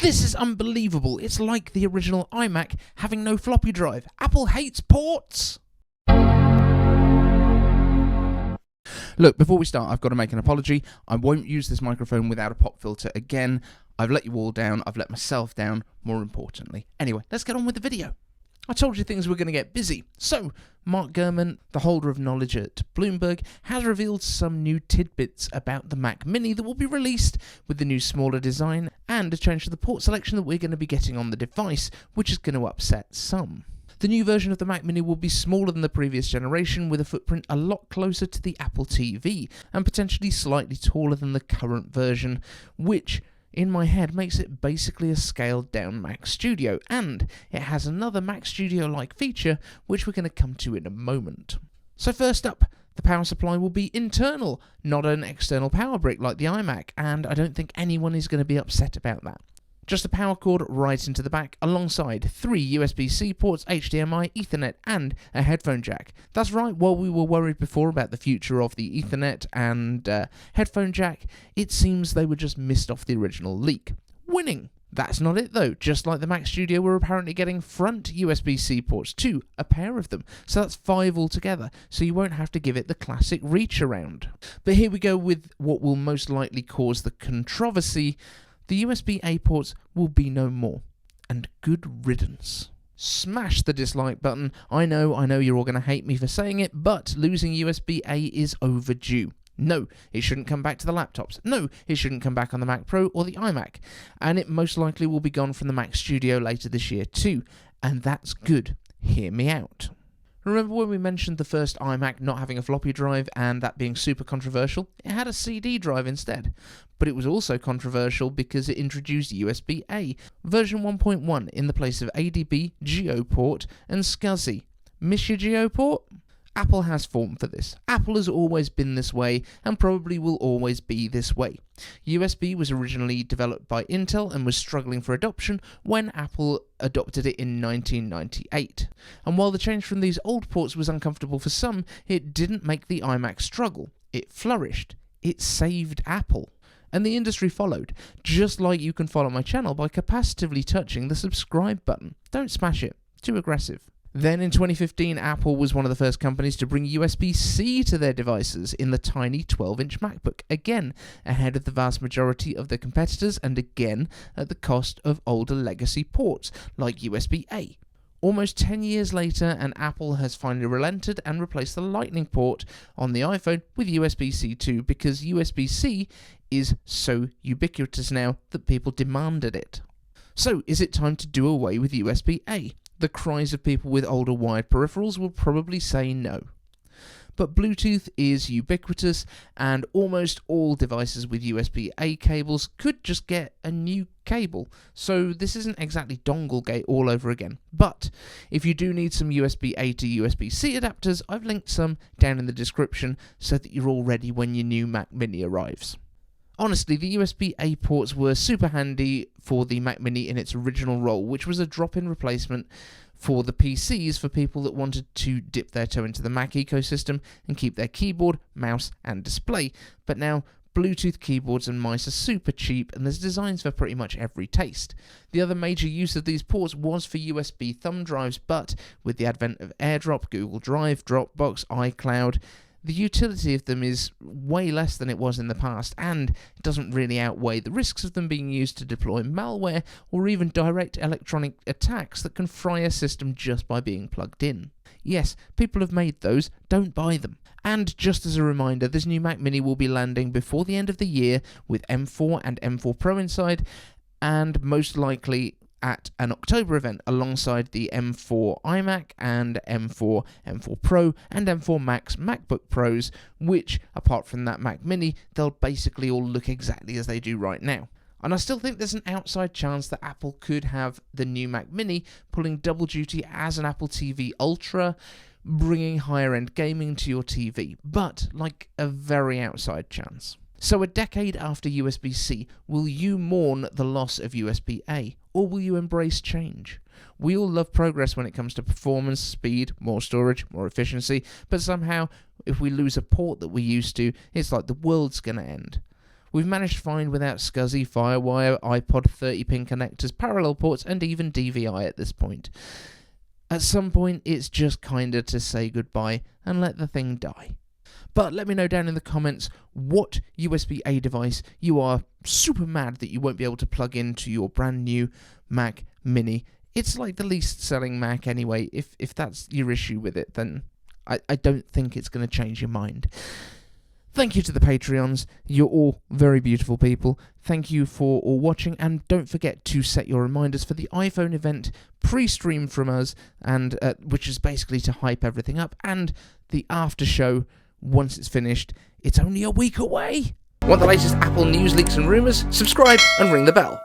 This is unbelievable. It's like the original iMac having no floppy drive. Apple hates ports. Look, before we start, I've got to make an apology. I won't use this microphone without a pop filter again. I've let you all down. I've let myself down, more importantly. Anyway, let's get on with the video. I told you things were going to get busy. So, Mark Gurman, the holder of knowledge at Bloomberg, has revealed some new tidbits about the Mac Mini that will be released with the new smaller design and a change to the port selection that we're going to be getting on the device, which is going to upset some. The new version of the Mac Mini will be smaller than the previous generation, with a footprint a lot closer to the Apple TV, and potentially slightly taller than the current version, which, in my head, makes it basically a scaled-down Mac Studio, and it has another Mac Studio-like feature, which we're going to come to in a moment. So first up, the power supply will be internal, not an external power brick like the iMac, and I don't think anyone is going to be upset about that. Just a power cord right into the back, alongside 3 USB-C ports, HDMI, Ethernet, and a headphone jack. That's right, while we were worried before about the future of the Ethernet and headphone jack, it seems they were just missed off the original leak. Winning! That's not it though. Just like the Mac Studio, we're apparently getting front USB-C ports too, a pair of them. So that's 5 altogether, so you won't have to give it the classic reach around. But here we go with what will most likely cause the controversy. The USB-A ports will be no more, and good riddance. Smash the dislike button. I know you're all going to hate me for saying it, but losing USB-A is overdue. No, it shouldn't come back to the laptops. No, it shouldn't come back on the Mac Pro or the iMac. And it most likely will be gone from the Mac Studio later this year too, and that's good. Hear me out. Remember when we mentioned the first iMac not having a floppy drive and that being super controversial? It had a CD drive instead. But it was also controversial because it introduced USB-A, version 1.1, in the place of ADB, GeoPort, and SCSI. Miss your GeoPort? Apple has form for this. Apple has always been this way, and probably will always be this way. USB was originally developed by Intel and was struggling for adoption when Apple adopted it in 1998. And while the change from these old ports was uncomfortable for some, it didn't make the iMac struggle. It flourished. It saved Apple. And the industry followed, just like you can follow my channel by capacitively touching the subscribe button. Don't smash it. Too aggressive. Then in 2015, Apple was one of the first companies to bring USB-C to their devices in the tiny 12-inch MacBook, again ahead of the vast majority of their competitors and again at the cost of older legacy ports like USB-A. Almost 10 years later, and Apple has finally relented and replaced the Lightning port on the iPhone with USB-C too, because USB-C is so ubiquitous now that people demanded it. So, is it time to do away with USB-A? The cries of people with older wired peripherals will probably say no. But Bluetooth is ubiquitous, and almost all devices with USB-A cables could just get a new cable, so this isn't exactly dongle gate all over again. But if you do need some USB-A to USB-C adapters, I've linked some down in the description so that you're all ready when your new Mac Mini arrives. Honestly, the USB-A ports were super handy for the Mac Mini in its original role, which was a drop-in replacement for the PCs for people that wanted to dip their toe into the Mac ecosystem and keep their keyboard, mouse, and display. But now, Bluetooth keyboards and mice are super cheap, and there's designs for pretty much every taste. The other major use of these ports was for USB thumb drives, but with the advent of AirDrop, Google Drive, Dropbox, iCloud, the utility of them is way less than it was in the past, and it doesn't really outweigh the risks of them being used to deploy malware or even direct electronic attacks that can fry a system just by being plugged in. Yes, people have made those, don't buy them. And just as a reminder, this new Mac Mini will be landing before the end of the year with M4 and M4 Pro inside, and most likely at an October event alongside the M4 iMac and M4 Pro and M4 Max MacBook Pros, which, apart from that Mac Mini, they'll basically all look exactly as they do right now. And I still think there's an outside chance that Apple could have the new Mac Mini pulling double duty as an Apple TV Ultra, bringing higher-end gaming to your TV, but like a very outside chance. So a decade after USB-C, will you mourn the loss of USB-A, or will you embrace change? We all love progress when it comes to performance, speed, more storage, more efficiency, but somehow, if we lose a port that we're used to, it's like the world's going to end. we've managed to find without SCSI, FireWire, iPod 30-pin connectors, parallel ports, and even DVI at this point. At some point, it's just kinda to say goodbye and let the thing die. But let me know down in the comments what USB-A device you are super mad that you won't be able to plug into your brand new Mac Mini. It's like the least selling Mac anyway. If that's your issue with it, then I don't think it's going to change your mind. Thank you to the Patreons. You're all very beautiful people. Thank you for all watching, and don't forget to set your reminders for the iPhone event pre-stream from us, and which is basically to hype everything up, and the after show once it's finished. It's only a week away. Want the latest Apple news, leaks, and rumours? Subscribe and ring the bell.